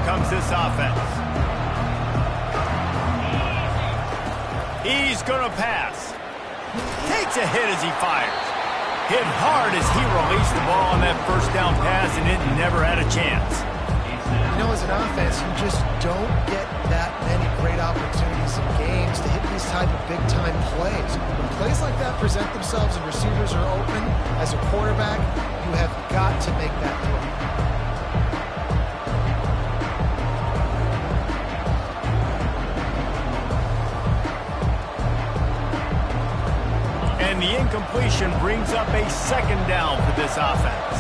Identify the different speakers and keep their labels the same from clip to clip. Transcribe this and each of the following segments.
Speaker 1: comes this offense. He's going to pass. Takes a hit as he fires. Hit hard as he released the ball on that first down pass, and it never had a chance.
Speaker 2: You know, as an offense, you just don't get that many great opportunities in games to hit these type of big-time plays. When plays like that present themselves and receivers are open, as a quarterback, you have got to make that play.
Speaker 1: And the incompletion brings up a second down for this offense.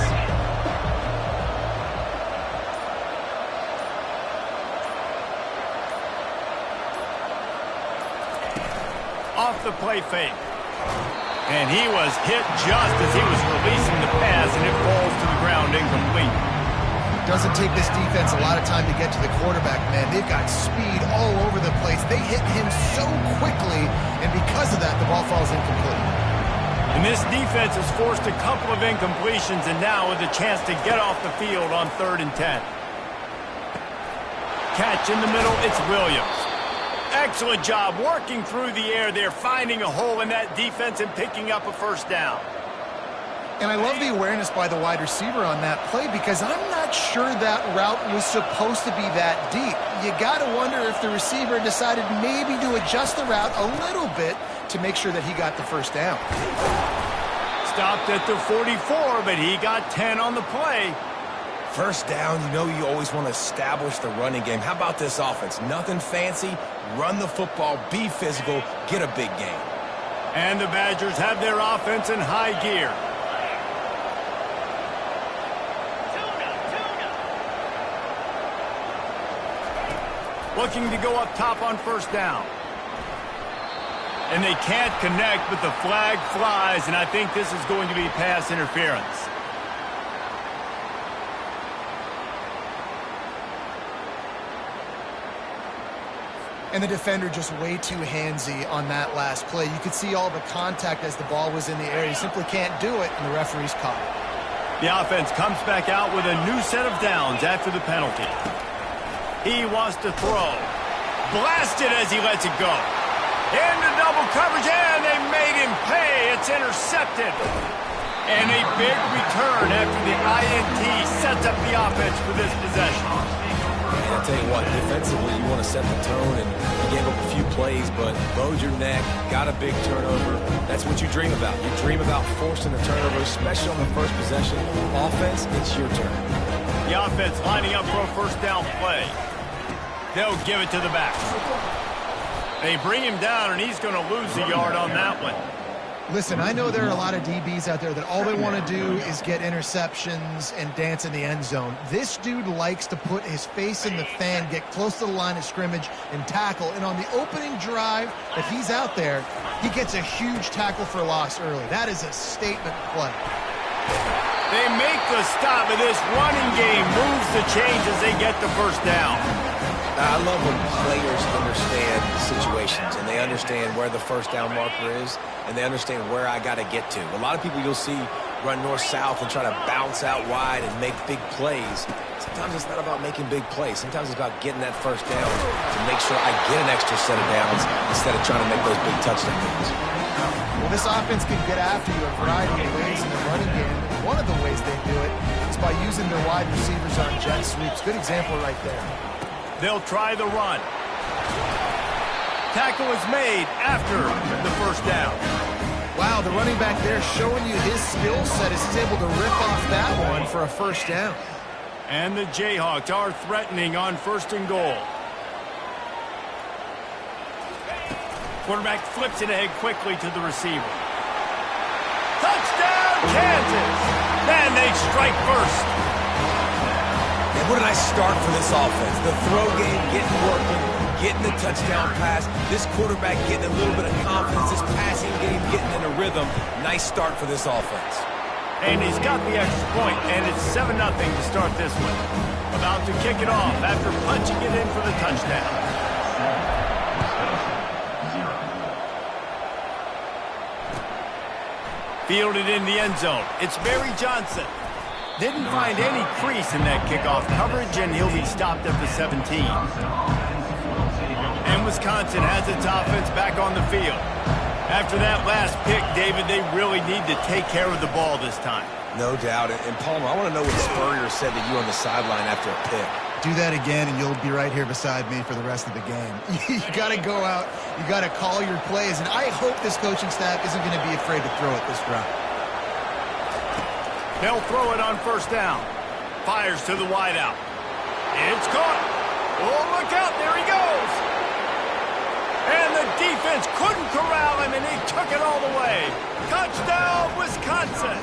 Speaker 1: Off the play fake. And he was hit just as he was releasing the pass, and it falls to the ground incomplete.
Speaker 2: Doesn't take this defense a lot of time to get to the quarterback, man. They've got speed all over the place. They hit him so quickly, and because of that, the ball falls incomplete.
Speaker 1: And this defense has forced a couple of incompletions, and now with a chance to get off the field on 3rd and 10. Catch in the middle, it's Williams. Excellent job working through the air there, finding a hole in that defense and picking up a first down.
Speaker 2: And I love the awareness by the wide receiver on that play because I'm not sure that route was supposed to be that deep. You got to wonder if the receiver decided maybe to adjust the route a little bit to make sure that he got the first down.
Speaker 1: Stopped at the 44, but he got 10 on the play.
Speaker 3: First down, you know you always want to establish the running game. How about this offense? Nothing fancy. Run the football, be physical, get a big gain.
Speaker 1: And the Badgers have their offense in high gear. Looking to go up top on first down. And they can't connect, but the flag flies, and I think this is going to be pass interference.
Speaker 2: And the defender just way too handsy on that last play. You could see all the contact as the ball was in the air. He simply can't do it, and the referee's caught it.
Speaker 1: The offense comes back out with a new set of downs after the penalty. He wants to throw. Blasted as he lets it go. Into double coverage, and they made him pay. It's intercepted. And a big return after the INT sets up the offense for this possession.
Speaker 3: I'll tell you what, defensively, you want to set the tone, and you gave up a few plays, but bowed your neck, got a big turnover. That's what you dream about. You dream about forcing a turnover, especially on the first possession. Offense, it's your turn.
Speaker 1: The offense lining up for a first down play. They'll give it to the back. They bring him down, and he's going to lose a yard on that one.
Speaker 2: Listen, I know there are a lot of DBs out there that all they want to do is get interceptions and dance in the end zone. This dude likes to put his face in the fan, get close to the line of scrimmage, and tackle. And on the opening drive that he's out there, he gets a huge tackle for loss early. That is a statement play.
Speaker 1: They make the stop, and this running game moves the chains as they get the first down.
Speaker 3: I love when players understand situations and they understand where the first down marker is and they understand where I got to get to. A lot of people you'll see run north-south and try to bounce out wide and make big plays. Sometimes it's not about making big plays. Sometimes it's about getting that first down to make sure I get an extra set of downs instead of trying to make those big touchdowns.
Speaker 2: Well, this offense can get after you a variety of ways in the running game. And one of the ways they do it is by using their wide receivers on jet sweeps. Good example right there.
Speaker 1: They'll try the run. Tackle is made after the first down.
Speaker 2: Wow, the running back there showing you his skill set as he's able to rip off that one for a first down.
Speaker 1: And the Jayhawks are threatening on 1st and goal. Quarterback flips it ahead quickly to the receiver. Touchdown, Kansas! And they strike first.
Speaker 3: And what did I start for this offense? The throw game getting working, getting the touchdown pass. This quarterback getting a little bit of confidence. This passing game getting in a rhythm. Nice start for this offense.
Speaker 1: And he's got the extra point, and it's 7-0 to start this one. About to kick it off after punching it in for the touchdown. Fielded in the end zone. It's Barry Johnson. Didn't find any crease in that kickoff coverage, and he'll be stopped at the 17. And Wisconsin has its offense back on the field. After that last pick, David, they really need to take care of the ball this time.
Speaker 3: No doubt. And Palmer, I want to know what Spurrier said to you on the sideline after a pick.
Speaker 2: Do that again, and you'll be right here beside me for the rest of the game. You got to go out. You got to call your plays, and I hope this coaching staff isn't going to be afraid to throw it this drive.
Speaker 1: They'll throw it on first down. Fires to the wideout. It's caught. Oh, look out. There he goes. And the defense couldn't corral him, and he took it all the way. Touchdown, Wisconsin.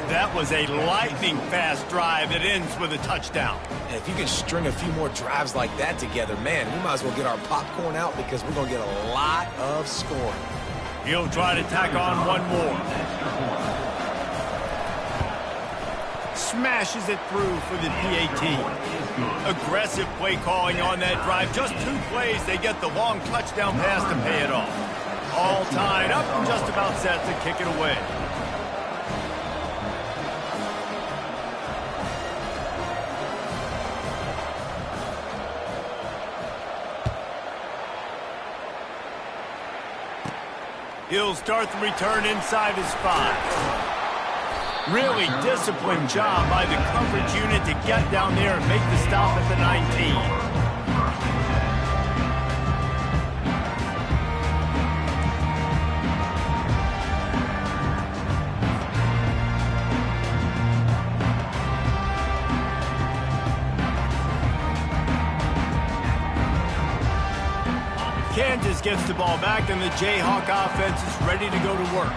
Speaker 1: That was a lightning-fast drive that ends with a touchdown.
Speaker 3: And if you can string a few more drives like that together, man, we might as well get our popcorn out because we're going to get a lot of scoring.
Speaker 1: He'll try to tack on one more. Smashes it through for the PAT. Aggressive play calling on that drive. Just 2 plays, they get the long touchdown pass to pay it off. All tied up and just about set to kick it away. He'll start the return inside his 5. Really disciplined job by the coverage unit to get down there and make the stop at the 19. Kansas gets the ball back, and the Jayhawk offense is ready to go to work.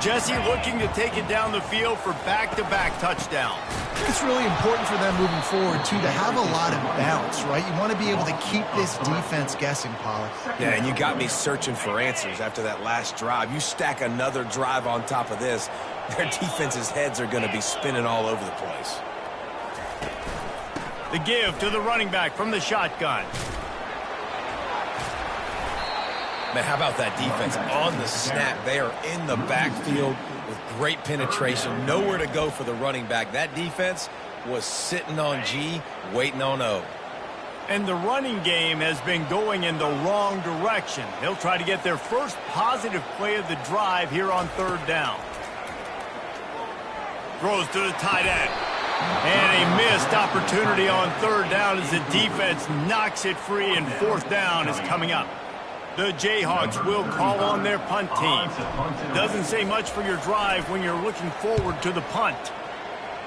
Speaker 1: Jesse looking to take it down the field for back-to-back touchdowns.
Speaker 2: It's really important for them moving forward, too, to have a lot of bounce, right? You want to be able to keep this defense guessing, Pollard.
Speaker 3: Yeah, and you got me searching for answers after that last drive. You stack another drive on top of this, their defense's heads are going to be spinning all over the place.
Speaker 1: The give to the running back from the shotgun.
Speaker 3: Man, how about that defense on the snap? They are in the backfield with great penetration. Nowhere to go for the running back. That defense was sitting on G, waiting on O.
Speaker 1: And the running game has been going in the wrong direction. They'll try to get their first positive play of the drive here on 3rd down. Throws to the tight end. And a missed opportunity on 3rd down as the defense knocks it free, and 4th down is coming up. The Jayhawks will call on their punt team. Doesn't say much for your drive when you're looking forward to the punt.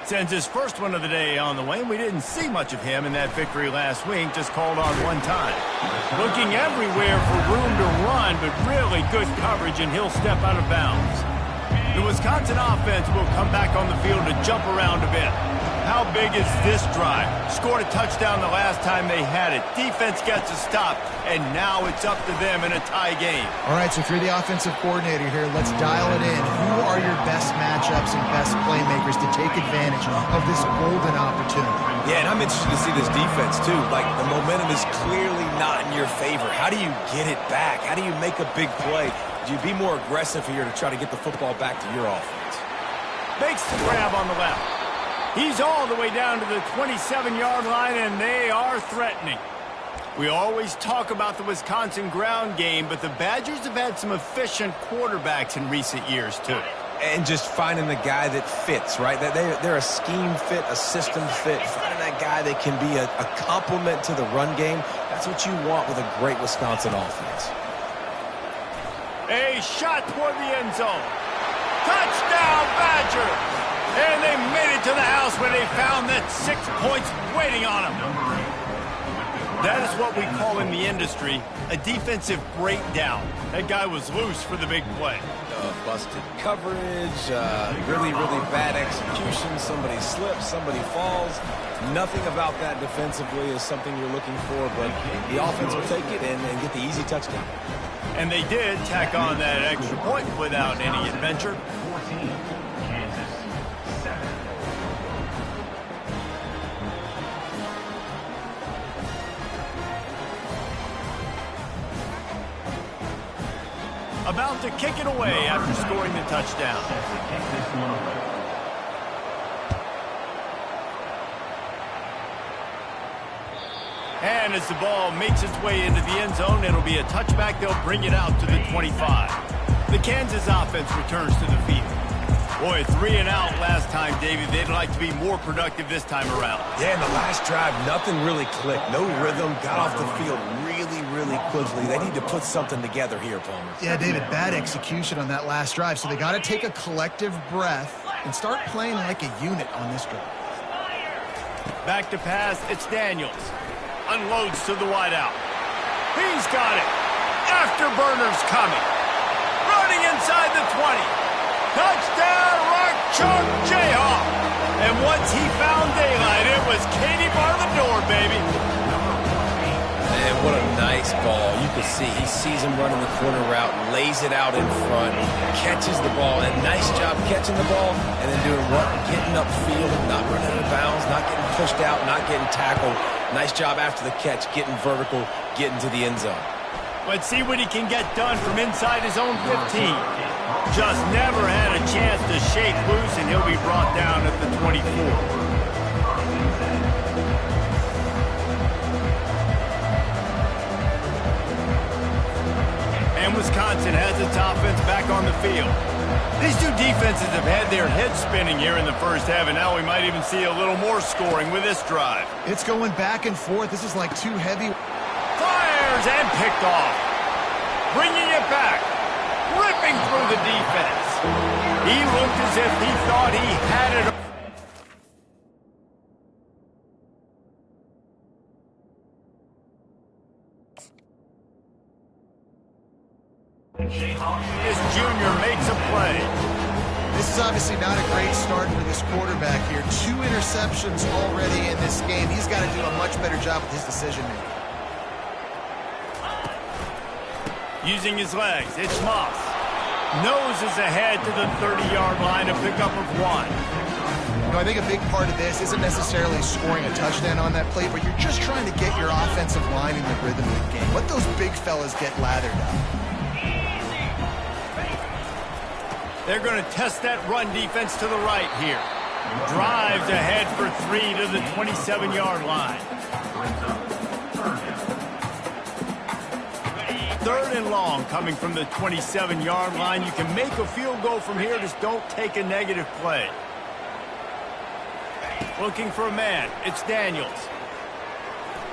Speaker 1: Sends his first one of the day on the way, and we didn't see much of him in that victory last week, just called on one time. Looking everywhere for room to run, but really good coverage, and he'll step out of bounds. The Wisconsin offense will come back on the field to jump around a bit. How big is this drive? Scored a touchdown the last time they had it. Defense gets a stop, and now it's up to them in a tie game.
Speaker 2: All right, so if you're the offensive coordinator here, let's dial it in. Who are your best matchups and best playmakers to take advantage of this golden opportunity?
Speaker 3: Yeah, and I'm interested to see this defense, too. Like, the momentum is clearly not in your favor. How do you get it back? How do you make a big play? Do you be more aggressive here to try to get the football back to your offense?
Speaker 1: Makes the grab on the left. He's all the way down to the 27-yard line, and they are threatening. We always talk about the Wisconsin ground game, but the Badgers have had some efficient quarterbacks in recent years, too.
Speaker 3: And just finding the guy that fits, right? They're a scheme fit, a system fit. Finding that guy that can be a complement to the run game, that's what you want with a great Wisconsin offense.
Speaker 1: A shot toward the end zone. Touchdown, Badgers! And they made it to the house where they found that 6 points waiting on them. That is what we call in the industry a defensive breakdown. That guy was loose for the big play.
Speaker 3: Busted coverage, really bad execution. Somebody slips, somebody falls. Nothing about that defensively is something you're looking for, but the offense will take it and get the easy touchdown.
Speaker 1: And they did tack on that extra point without any adventure. About to kick it away after scoring the touchdown. And as the ball makes its way into the end zone, it'll be a touchback. They'll bring it out to the 25. The Kansas offense returns to the field. Boy, 3 and out last time, David. They'd like to be more productive this time around.
Speaker 3: Yeah, in the last drive, nothing really clicked. No rhythm, got off the field really quickly. They need to put something together here, Palmer.
Speaker 2: Yeah, David, bad execution on that last drive. So they got to take a collective breath and start playing like a unit on this drive.
Speaker 1: Back to pass, it's Daniels. Unloads to the wideout. He's got it. Afterburner's coming. Running inside the 20. Touchdown, Rock Chalk Jayhawk. And once he found daylight, it was Katie bar the door, baby.
Speaker 3: Man, what a nice ball. You can see he sees him running the corner route, lays it out in front, catches the ball, and nice job catching the ball, and then doing what? Getting upfield, not running out of bounds, not getting pushed out, not getting tackled. Nice job after the catch, getting vertical, getting to the end zone.
Speaker 1: Let's see what he can get done from inside his own 15. Just never had a chance to shake loose, and he'll be brought down at the 24. And Wisconsin has its offense back on the field. These two defenses have had their heads spinning here in the first half, and now we might even see a little more scoring with this drive.
Speaker 2: It's going back and forth. This is like too heavy.
Speaker 1: Fires and picked off. Bringing it back. Ripping through the defense. He looked as if he thought he had it. This junior makes a play.
Speaker 2: This is obviously not a great start for this quarterback here. 2 interceptions already in this game. He's got to do a much better job with his decision-making.
Speaker 1: Using his legs, it's Moss. Noses ahead to the 30-yard line, a pickup of 1.
Speaker 2: You know, I think a big part of this isn't necessarily scoring a touchdown on that play, but you're just trying to get your offensive line in the rhythm of the game. Let those big fellas get lathered up.
Speaker 1: They're going to test that run defense to the right here. Drives ahead for 3 to the 27-yard line. 3rd and long coming from the 27-yard line. You can make a field goal from here, just don't take a negative play. Looking for a man, it's Daniels.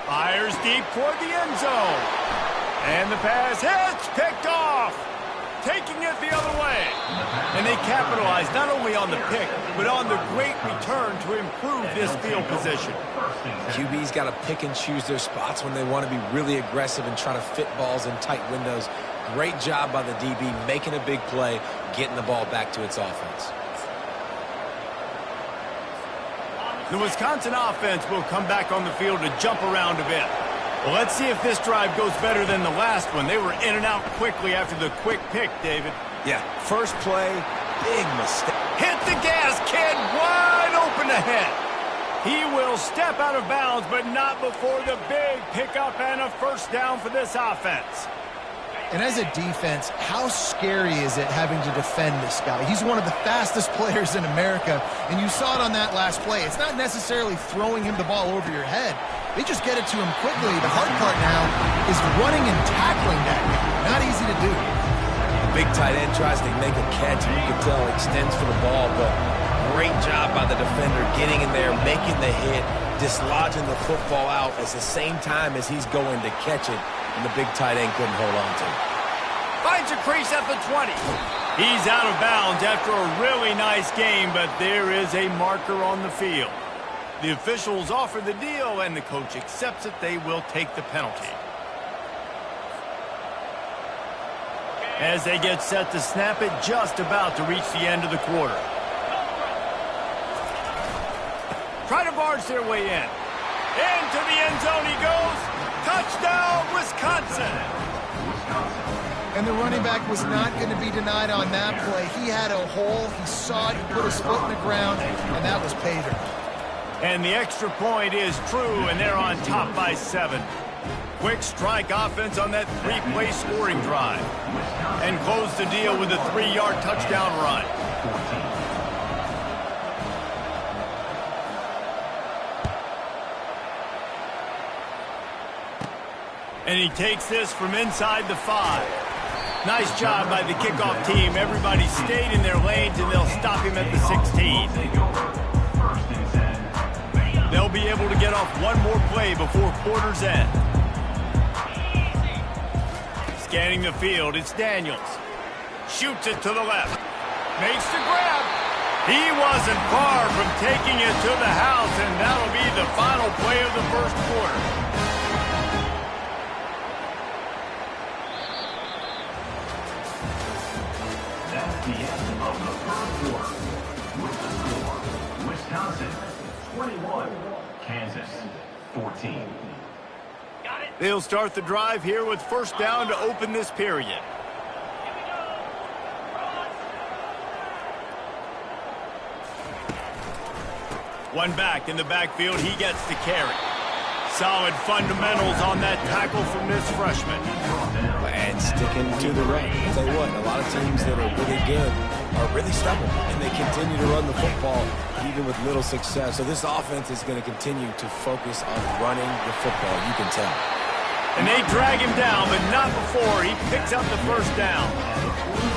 Speaker 1: Fires deep toward the end zone. And the pass hits, picked off. Taking it the other way. And they capitalize not only on the pick, but on the great return to improve this field position.
Speaker 3: QB's got to pick and choose their spots when they want to be really aggressive and try to fit balls in tight windows. Great job by the DB making a big play, getting the ball back to its offense.
Speaker 1: The Wisconsin offense will come back on the field to jump around a bit. Well, let's see if this drive goes better than the last one. They were in and out quickly after the quick pick, David.
Speaker 3: Yeah, first play, big mistake.
Speaker 1: Hit the gas, kid, wide open ahead. He will step out of bounds, but not before the big pickup and a first down for this offense.
Speaker 2: And as a defense, how scary is it having to defend this guy? He's one of the fastest players in America, and you saw it on that last play. It's not necessarily throwing him the ball over your head. They just get it to him quickly. The hard part now is running and tackling that guy. Not easy to do.
Speaker 3: Big tight end tries to make a catch, and you can tell extends for the ball, but great job by the defender getting in there, making the hit, dislodging the football out at the same time as he's going to catch it, and the big tight end couldn't hold on to it.
Speaker 1: Finds a crease at the 20. He's out of bounds after a really nice game, but there is a marker on the field. The officials offer the deal, and the coach accepts it. They will take the penalty. As they get set to snap it, just about to reach the end of the quarter. Try to barge their way in. Into the end zone he goes. Touchdown, Wisconsin.
Speaker 2: And the running back was not going to be denied on that play. He had a hole. He saw it. He put his foot in the ground, and that was pay dirt.
Speaker 1: And the extra point is true, and they're on top by 7. Quick strike offense on that 3-play scoring drive. And close the deal with a 3-yard touchdown run. And he takes this from inside the 5. Nice job by the kickoff team. Everybody stayed in their lanes, and they'll stop him at the 16. They'll be able to get off one more play before quarter's end. Scanning the field, it's Daniels. Shoots it to the left. Makes the grab. He wasn't far from taking it to the house, and that'll be the final play of the first quarter.
Speaker 4: That's the end of the first quarter. With the score, Wisconsin 21, Kansas 14.
Speaker 1: They'll start the drive here with first down to open this period. One back in the backfield, he gets the carry. Solid fundamentals on that tackle from this freshman.
Speaker 3: And sticking to the run. I'll tell you what, a lot of teams that are really good are really stubborn, and they continue to run the football even with little success. So this offense is going to continue to focus on running the football, you can tell.
Speaker 1: And they drag him down, but not before he picks up the first down.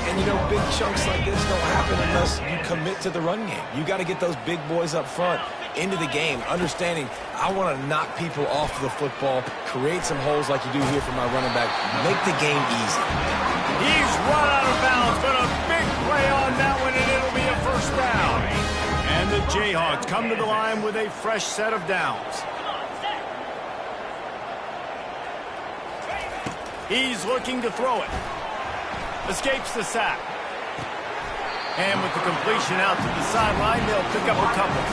Speaker 3: And, you know, big chunks like this don't happen unless you commit to the run game. You got to get those big boys up front into the game, understanding I want to knock people off the football, create some holes like you do here for my running back, make the game easy.
Speaker 1: He's run out of bounds, but a big play on that one, and it'll be a first down. And the Jayhawks come to the line with a fresh set of downs. He's looking to throw it. Escapes the sack. And with the completion out to the sideline, they'll pick up a couple.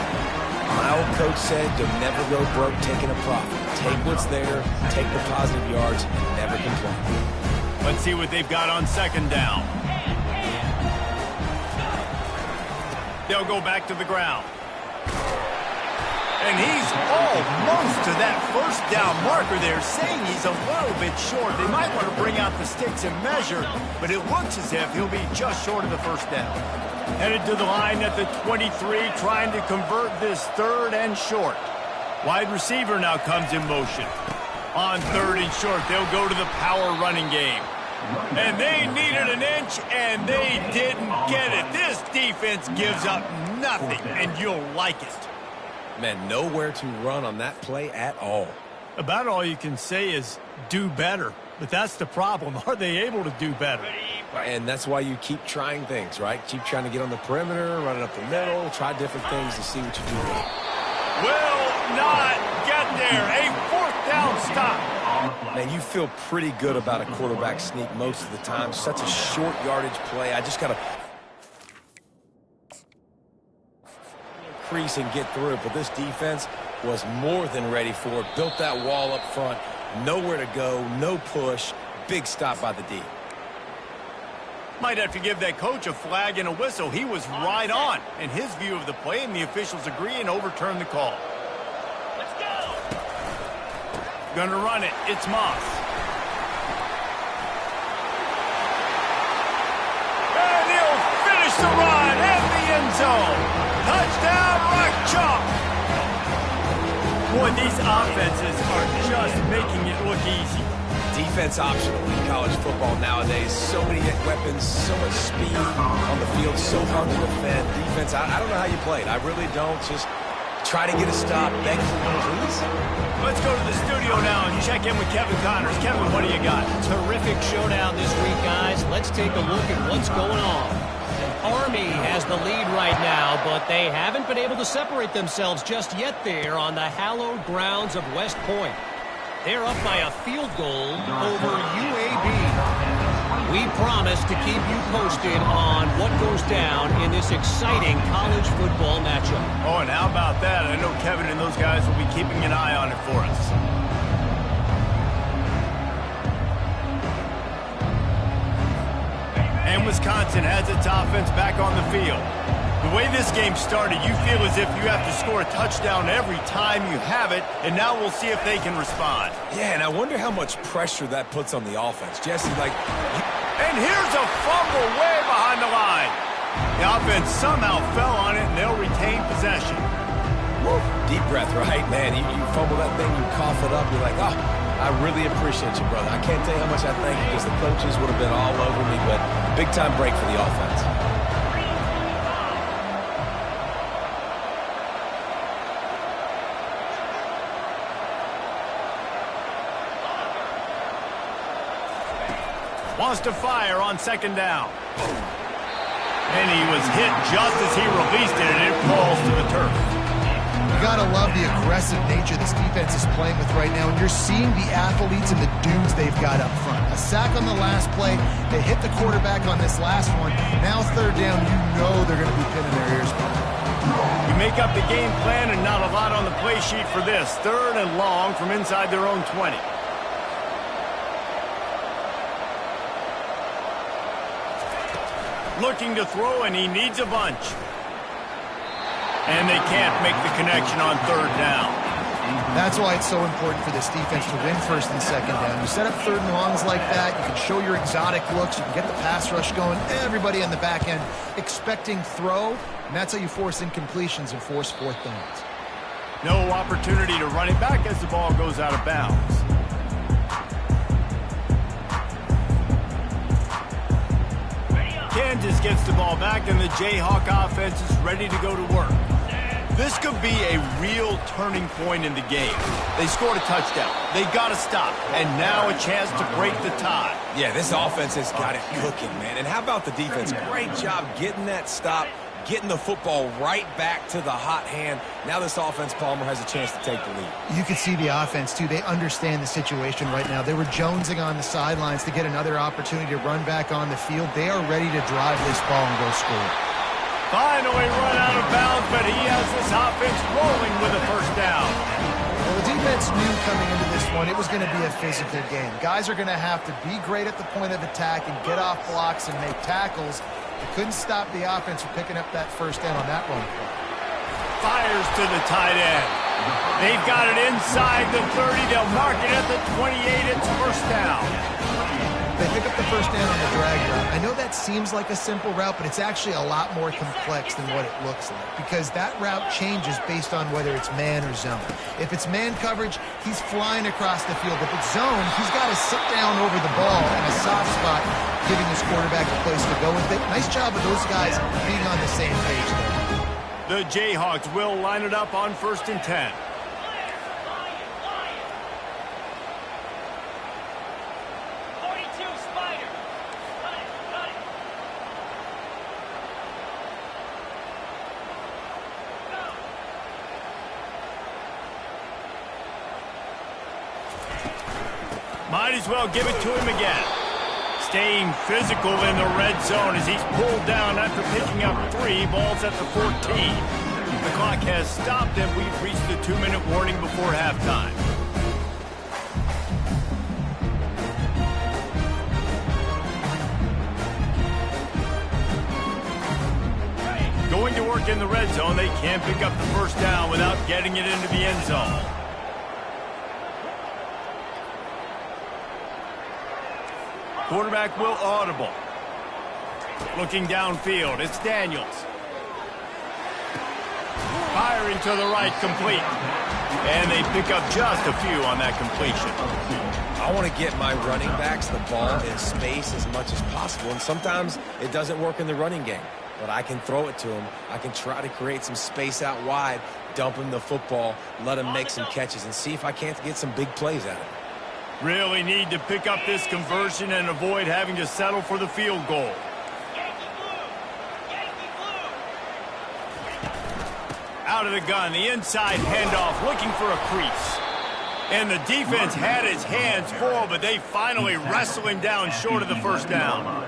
Speaker 3: My old coach said, don't never go broke taking a profit. Take what's there, take the positive yards, and never complain.
Speaker 1: Let's see what they've got on second down. They'll go back to the ground. And he's almost to that first down marker there, saying he's a little bit short. They might want to bring out the sticks and measure, but it looks as if he'll be just short of the first down. Headed to the line at the 23, trying to convert this third and short. Wide receiver now comes in motion. On third and short, they'll go to the power running game. And they needed an inch, and they didn't get it. This defense gives up nothing, and you'll like it.
Speaker 3: Man, nowhere to run on that play at all.
Speaker 1: About all you can say is do better. But that's the problem. Are they able to do better?
Speaker 3: And that's why you keep trying things, right? Keep trying to get on the perimeter, run it up the middle, try different things to see what you do well.
Speaker 1: Will not get there. A fourth down stop.
Speaker 3: Man, you feel pretty good about a quarterback sneak most of the time. Such a short yardage play. I just got to crease and get through it. But this defense was more than ready for it. Built that wall up front. Nowhere to go, no push. Big stop by the D.
Speaker 1: Might have to give that coach a flag and a whistle. He was right on in his view of the play, and the officials agree and overturn the call. Let's go. Gonna run it. It's Moss. And he'll finish the run in the end zone. Touchdown, Rock Chalk. Boy, these offenses are just making it look easy.
Speaker 3: Defense optional in college football nowadays. So many weapons, so much speed on the field, so hard to defend. Defense, I don't know how you play it. I really don't. Just try to get a stop. Beg for one, please.
Speaker 1: Let's go to the studio now and check in with Kevin Connors. Kevin, what do you got?
Speaker 5: Terrific showdown this week, guys. Let's take a look at what's going on. Army has the lead right now, but they haven't been able to separate themselves just yet there on the hallowed grounds of West Point. They're up by a field goal over UAB. We promise to keep you posted on what goes down in this exciting college football matchup.
Speaker 1: Oh, and how about that? I know Kevin and those guys will be keeping an eye on it for us. And Wisconsin has its offense back on the field. The way this game started, you feel as if you have to score a touchdown every time you have it, and now we'll see if they can respond.
Speaker 3: Yeah, and I wonder how much pressure that puts on the offense. Jesse,
Speaker 1: And here's a fumble way behind the line. The offense somehow fell on it, and they'll retain possession.
Speaker 3: Woo. deep breath, right? Man, you fumble that thing, you cough it up, you're like, oh, I really appreciate you, brother. I can't tell you how much I thank you because the coaches would have been all over me, but big-time break for the offense.
Speaker 1: Wants to fire on second down. And he was hit just as he released it, and it falls to the turf.
Speaker 2: You got to love the aggressive nature this defense is playing with right now, and you're seeing the athletes and the dudes they've got up front. A sack on the last play. They hit the quarterback on this last one. Now third down, you know they're going to be pinning their ears back.
Speaker 1: You make up the game plan and not a lot on the play sheet for this. Third and long from inside their own 20. Looking to throw, and he needs a bunch. And they can't make the connection on third down.
Speaker 2: That's why it's so important for this defense to win first and second down. You set up third and longs like that, you can show your exotic looks, you can get the pass rush going, everybody on the back end expecting throw, and that's how you force incompletions and force fourth downs.
Speaker 1: No opportunity to run it back as the ball goes out of bounds. Kansas gets the ball back, and the Jayhawk offense is ready to go to work. This could be a real turning point in the game. They scored a touchdown. They got to stop, and now a chance to break the tie.
Speaker 3: Yeah, this offense has got it cooking, man. And how about the defense? Great job getting that stop, getting the football right back to the hot hand. Now this offense, Palmer, has a chance to take the lead.
Speaker 2: You can see the offense, too. They understand the situation right now. They were jonesing on the sidelines to get another opportunity to run back on the field. They are ready to drive this ball and go score.
Speaker 1: Finally run out of bounds, but he has this offense rolling with a first down.
Speaker 2: Well, the defense knew coming into this one it was going to be a physical game. Guys are going to have to be great at the point of attack and get off blocks and make tackles. They couldn't stop the offense from picking up that first down on that run play.
Speaker 1: Fires to the tight end. They've got it inside the 30. They'll mark it at the 28. It's first down.
Speaker 2: They pick up the first down on the drag route. I know that seems like a simple route, but it's actually a lot more complex than what it looks like because that route changes based on whether it's man or zone. If it's man coverage, he's flying across the field. If it's zone, he's got to sit down over the ball in a soft spot, giving his quarterback a place to go with it. Nice job of those guys being on the same page there.
Speaker 1: The Jayhawks will line it up on 1st and 10. Might as well give it to him again. Staying physical in the red zone as he's pulled down after picking up 3 balls at the 14. The clock has stopped, and we've reached the 2-minute warning before halftime. Going to work in the red zone, they can't pick up the first down without getting it into the end zone. Quarterback will audible. Looking downfield, it's Daniels. Firing to the right, complete. And they pick up just a few on that completion.
Speaker 3: I want to get my running backs the ball in space as much as possible, and sometimes it doesn't work in the running game. But I can throw it to them. I can try to create some space out wide, dump him the football, let him make some catches, and see if I can't get some big plays out of it.
Speaker 1: Really need to pick up this conversion and avoid having to settle for the field goal. Out of the gun, the inside handoff, looking for a crease. And the defense had his hands full, but they finally wrestle him down short of the first down.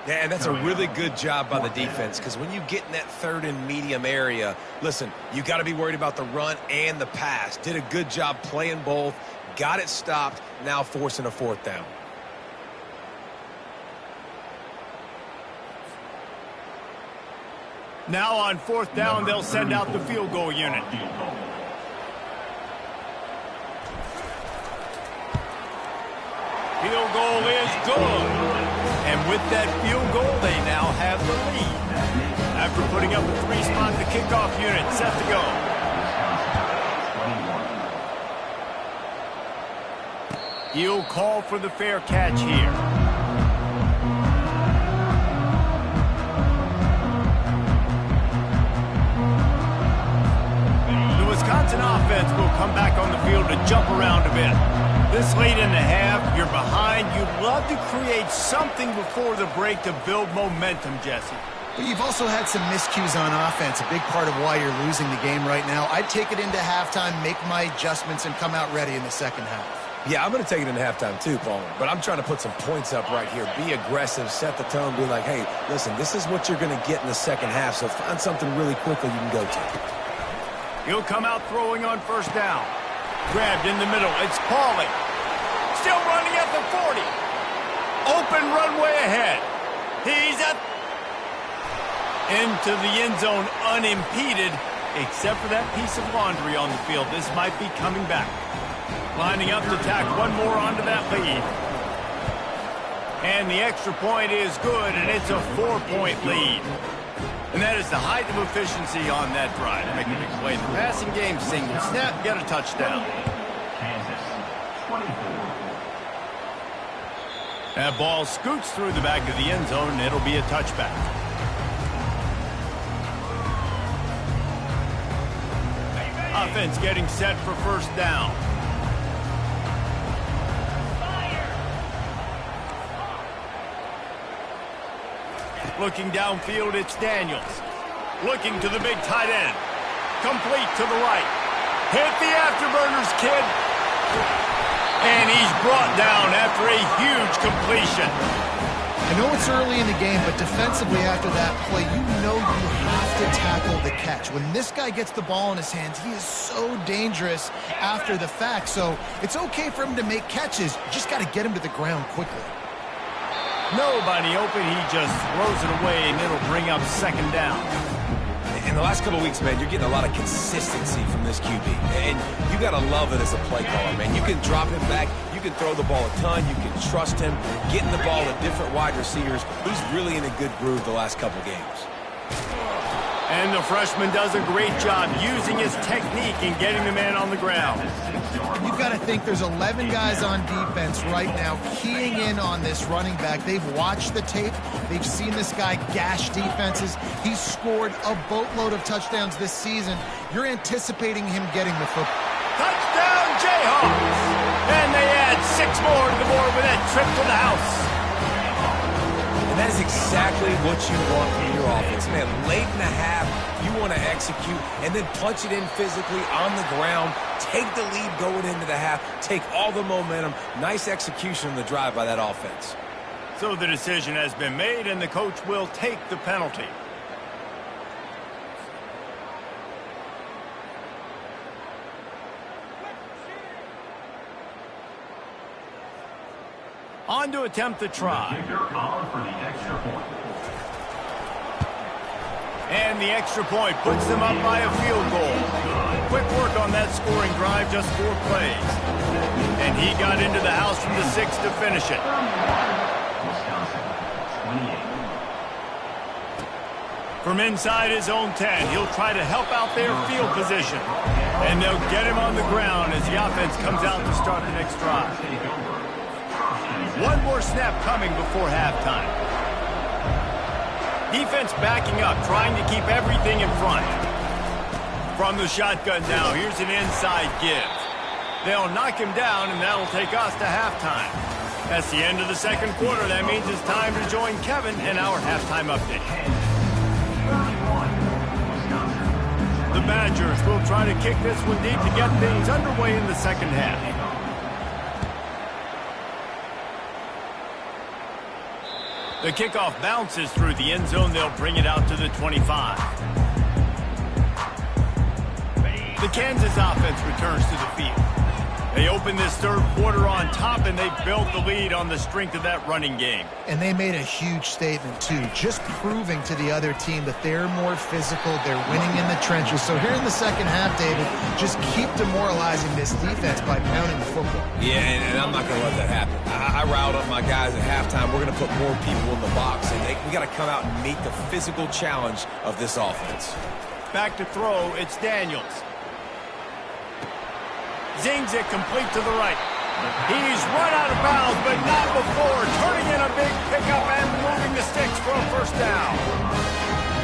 Speaker 3: Yeah, and that's a really good job by the defense because when you get in that third and medium area, listen, you got to be worried about the run and the pass. Did a good job playing both, got it stopped, now forcing a fourth down.
Speaker 1: Now on 4th down, they'll send out the field goal unit. Field goal is good. And with that field goal, they now have the lead. After putting up a 3 spot, the kickoff unit set to go. He'll call for the fair catch here. The Wisconsin offense will come back on the field to jump around a bit. This late in the half, you're behind. You'd love to create something before the break to build momentum, Jesse.
Speaker 2: But you've also had some miscues on offense, a big part of why you're losing the game right now. I'd take it into halftime, make my adjustments, and come out ready in the second half.
Speaker 3: Yeah, I'm going to take it into halftime too, Paul. But I'm trying to put some points up right here. Be aggressive, set the tone, be like, hey, listen, this is what you're going to get in the second half, so find something really quickly you can go to.
Speaker 1: He'll come out throwing on first down. Grabbed in the middle. It's Pauly. Still running at the 40. Open runway ahead. He's into the end zone unimpeded, except for that piece of laundry on the field. This might be coming back. Lining up to tack one more onto that lead. And the extra point is good, and it's a 4-point lead. And that is the height of efficiency on that drive. Make a big play in the passing game, single snap, get a touchdown.
Speaker 4: Kansas, 24.
Speaker 1: That ball scoots through the back of the end zone, and it'll be a touchback. Offense getting set for first down. Looking downfield, it's Daniels. Looking to the big tight end. Complete to the right. Hit the afterburners, kid. And he's brought down after a huge completion.
Speaker 2: I know it's early in the game, but defensively after that play, you know you have to tackle the catch. When this guy gets the ball in his hands, he is so dangerous after the fact. So it's okay for him to make catches. You just got to get him to the ground quickly.
Speaker 1: Nobody open. He just throws it away, and it'll bring up second down.
Speaker 3: In the last couple of weeks, man, you're getting a lot of consistency from this QB. And you got to love it as a play caller, man. You can drop him back. You can throw the ball a ton. You can trust him. Getting the ball to different wide receivers. He's really in a good groove the last couple games.
Speaker 1: And the freshman does a great job using his technique and getting the man on the ground.
Speaker 2: You've got to think there's 11 guys on defense right now keying in on this running back. They've watched the tape. They've seen this guy gash defenses. He's scored a boatload of touchdowns this season. You're anticipating him getting the football.
Speaker 1: Touchdown, Jayhawks! And they add 6 more to the board with that trip to the house.
Speaker 3: And that is exactly what you want from your offense. Man, late in the half, you want to execute and then punch it in physically on the ground. Take the lead going into the half. Take all the momentum. Nice execution on the drive by that offense.
Speaker 1: So the decision has been made, and the coach will take the penalty. On to attempt the try.
Speaker 4: Kicker on for the extra point.
Speaker 1: And the extra point puts them up by a field goal. Quick work on that scoring drive, just 4 plays. And he got into the house from the 6 to finish it.
Speaker 4: Wisconsin, 28.
Speaker 1: From inside his own 10, he'll try to help out their field position. And they'll get him on the ground as the offense comes out to start the next drive. One more snap coming before halftime. Defense backing up, trying to keep everything in front. From the shotgun now, here's an inside give. They'll knock him down, and that'll take us to halftime. That's the end of the second quarter. That means it's time to join Kevin in our halftime update. The Badgers will try to kick this one deep to get things underway in the second half. The kickoff bounces through the end zone. They'll bring it out to the 25. The Kansas offense returns to the field. They open this third quarter on top, and they built the lead on the strength of that running game.
Speaker 2: And they made a huge statement, too, just proving to the other team that they're more physical, they're winning in the trenches. So here in the second half, David, just keep demoralizing this defense by pounding the football.
Speaker 3: Yeah, and I'm not going to let that happen. I riled up my guys at halftime. We're going to put more people in the box, and we got to come out and meet the physical challenge of this offense.
Speaker 1: Back to throw, it's Daniels. Zings it complete to the right. He's run out of bounds, but not before turning in a big pickup and moving the sticks for a first down.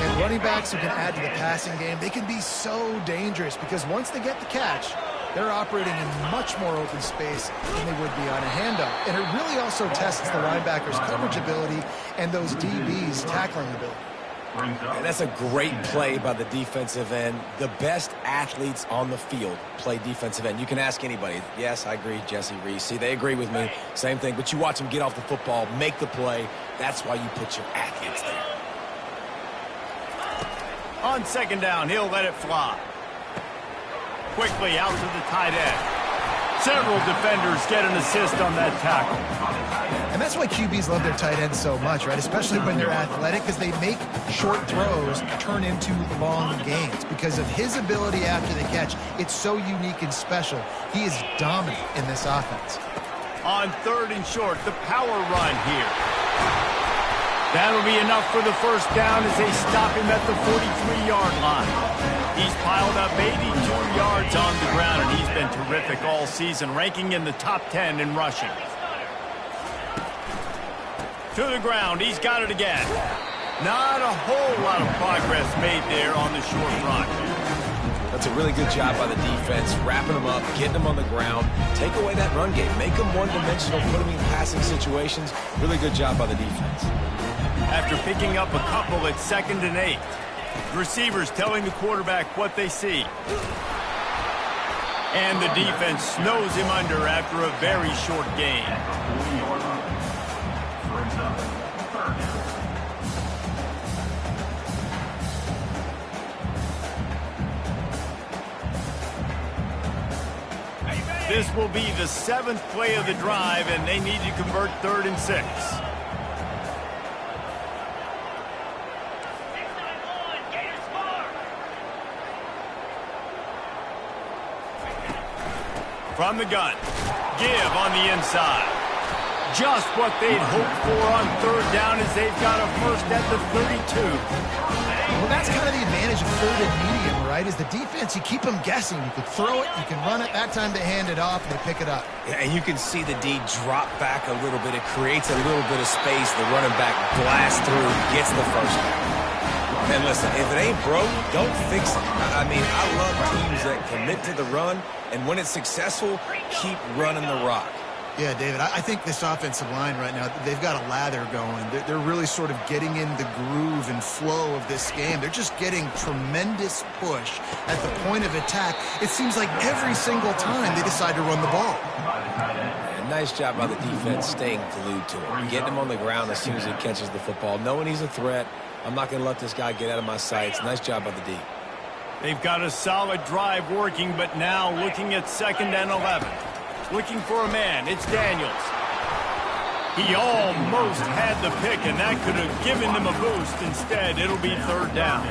Speaker 2: And running backs who can add to the passing game, they can be so dangerous because once they get the catch, they're operating in much more open space than they would be on a handoff. And it really also tests the linebackers' coverage ability and those DBs' tackling ability.
Speaker 3: And that's a great play by the defensive end. The best athletes on the field play defensive end. You can ask anybody. Yes, I agree, Jesse Reese. See, they agree with me. Same thing. But you watch them get off the football, make the play. That's why you put your athletes there.
Speaker 1: On second down, he'll let it fly. Quickly out to the tight end. Several defenders get an assist on that tackle.
Speaker 2: And that's why QBs love their tight ends so much, right? Especially when they're athletic, because they make short throws turn into long gains. Because of his ability after the catch, it's so unique and special. He is dominant in this offense.
Speaker 1: On third and short, the power run here. That'll be enough for the first down as they stop him at the 43-yard line. He's piled up 82 yards on the ground, and he's been terrific all season, ranking in the top 10 in rushing. To the ground, he's got it again. Not a whole lot of progress made there on the short run.
Speaker 3: That's a really good job by the defense, wrapping them up, getting them on the ground. Take away that run game. Make them one-dimensional, put them in passing situations. Really good job by the defense.
Speaker 1: After picking up a couple at 2nd and 8, receivers telling the quarterback what they see. And the defense snows him under after a very short gain. This will be the 7th play of the drive, and they need to convert 3rd and 6. From the gun, give on the inside. Just what they'd hoped for on 3rd down as they've got a first at the 32.
Speaker 2: Well, that's kind of the advantage of 3rd and medium, right? Is the defense, you keep them guessing. You can throw it, you can run it. That time they hand it off and they pick it up.
Speaker 3: Yeah, and you can see the D drop back a little bit. It creates a little bit of space. The running back blasts through, gets the first down. And listen, if it ain't broke, don't fix it. I mean, I love teams that commit to the run, and when it's successful, keep running the rock.
Speaker 2: Yeah, David, I think this offensive line right now, they've got a lather going. They're really sort of getting in the groove and flow of this game. They're just getting tremendous push at the point of attack. It seems like every single time they decide to run the ball.
Speaker 3: And nice job by the defense staying glued to him, getting him on the ground as soon as he catches the football, knowing he's a threat. I'm not going to let this guy get out of my sights. Nice job by the D.
Speaker 1: They've got a solid drive working, but now looking at 2nd and 11. Looking for a man. It's Daniels. He almost had the pick, and that could have given them a boost. Instead, it'll be 3rd down.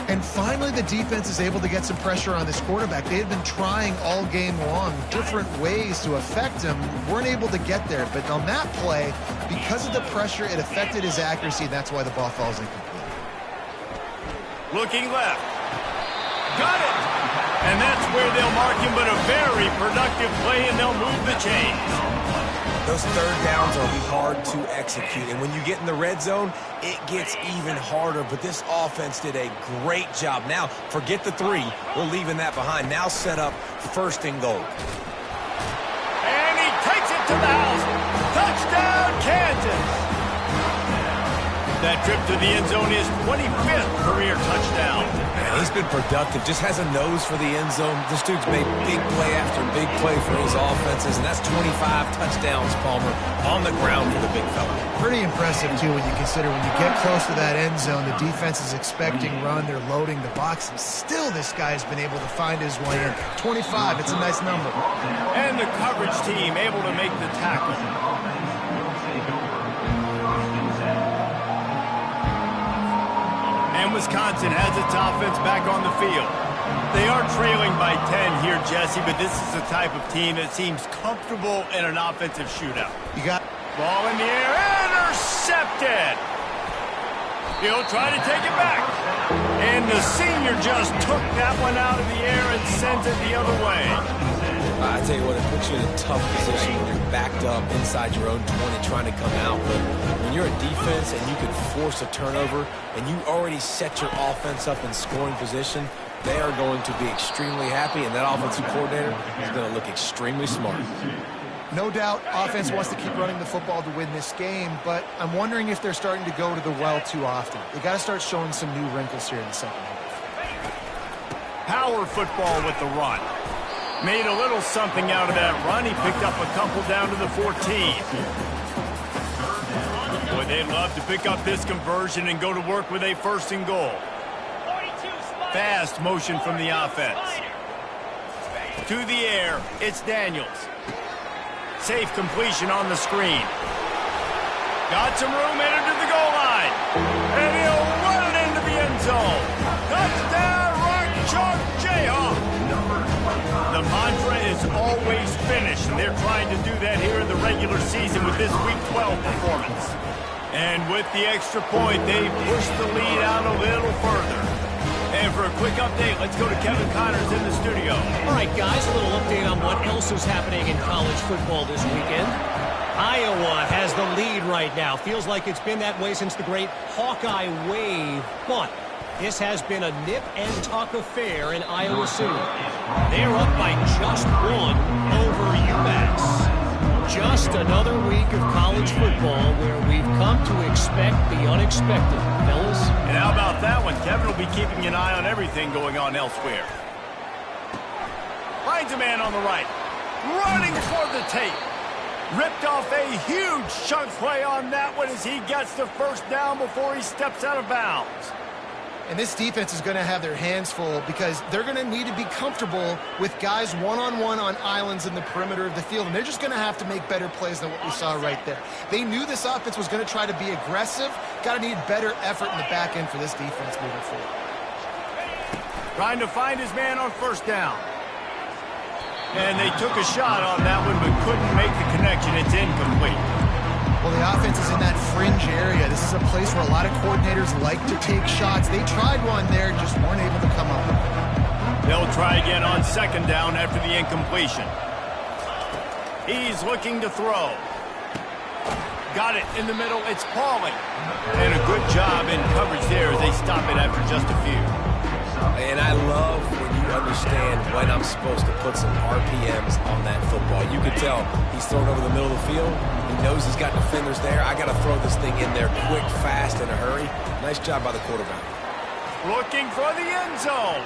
Speaker 2: And finally, the defense is able to get some pressure on this quarterback. They had been trying all game long different ways to affect him. Weren't able to get there. But on that play, because of the pressure, it affected his accuracy, and that's why the ball falls incomplete.
Speaker 1: Looking left. Got it! And that's where they'll mark him, but a very productive play, and they'll move the chains.
Speaker 3: Those 3rd downs are hard to execute, and when you get in the red zone, it gets even harder, but this offense did a great job. Now, forget the 3. We're leaving that behind. Now set up 1st and goal.
Speaker 1: And he takes it to the house. Touchdown, Kansas! That trip to the end zone is 25th career touchdown.
Speaker 3: And he's been productive, just has a nose for the end zone. This dude's made big play after big play for his offenses, and that's 25 touchdowns, Palmer, on the ground for the big fella.
Speaker 2: Pretty impressive, too, when you consider when you get close to that end zone, the defense is expecting run, they're loading the box, and still this guy's been able to find his way in. 25, it's a nice number.
Speaker 1: And the coverage team able to make the tackle. And Wisconsin has its offense back on the field. They are trailing by 10 here, Jesse, but this is the type of team that seems comfortable in an offensive shootout.
Speaker 2: You got
Speaker 1: ball in the air, intercepted. He'll try to take it back. And the senior just took that one out of the air and sends it the other way.
Speaker 3: I tell you what, it puts you in a tough position when you're backed up inside your own 20 trying to come out. But when you're a defense and you can force a turnover and you already set your offense up in scoring position, they are going to be extremely happy, and that offensive coordinator is going to look extremely smart.
Speaker 2: No doubt offense wants to keep running the football to win this game, but I'm wondering if they're starting to go to the well too often. They got to start showing some new wrinkles here in the second half.
Speaker 1: Power football with the run. Made a little something out of that run. He picked up a couple down to the 14. Boy, they'd love to pick up this conversion and go to work with a 1st and goal. Fast motion from the offense. To the air, it's Daniels. Safe completion on the screen. Got some room, headed to the goal line. And he'll run it into the end zone. Touchdown, Rock Chalk Jayhawk. The mantra is always finish, and they're trying to do that here in the regular season with this Week 12 performance. And with the extra point, they push the lead out a little further. And for a quick update, let's go to Kevin Connors in the studio.
Speaker 5: All right, guys, a little update on what else is happening in college football this weekend. Iowa has the lead right now. Feels like it's been that way since the great Hawkeye wave, but this has been a nip-and-tuck affair in Iowa City. They're up by just 1 over UMass. Just another week of college football where we've come to expect the unexpected, fellas.
Speaker 1: And how about that one? Kevin will be keeping an eye on everything going on elsewhere. Finds a man on the right. Running for the tape. Ripped off a huge chunk play on that one as he gets the 1st down before he steps out of bounds.
Speaker 2: And this defense is going to have their hands full because they're going to need to be comfortable with guys one-on-one on islands in the perimeter of the field. And they're just going to have to make better plays than what we saw right there. They knew this offense was going to try to be aggressive. Got to need better effort in the back end for this defense moving forward.
Speaker 1: Trying to find his man on 1st down. And they took a shot on that one but couldn't make the connection. It's incomplete.
Speaker 2: Well, the offense is in that fringe area. This is a place where a lot of coordinators like to take shots. They tried one there, just weren't able to come up with it.
Speaker 1: They'll try again on 2nd down after the incompletion. He's looking to throw. Got it in the middle. It's Pauling. And a good job in coverage there as they stop it after just a few.
Speaker 3: And I love when you understand when I'm supposed to put some RPMs on that football. You can tell he's thrown over the middle of the field. He knows he's got defenders there. I got to throw this thing in there quick, fast, in a hurry. Nice job by the quarterback.
Speaker 1: Looking for the end zone.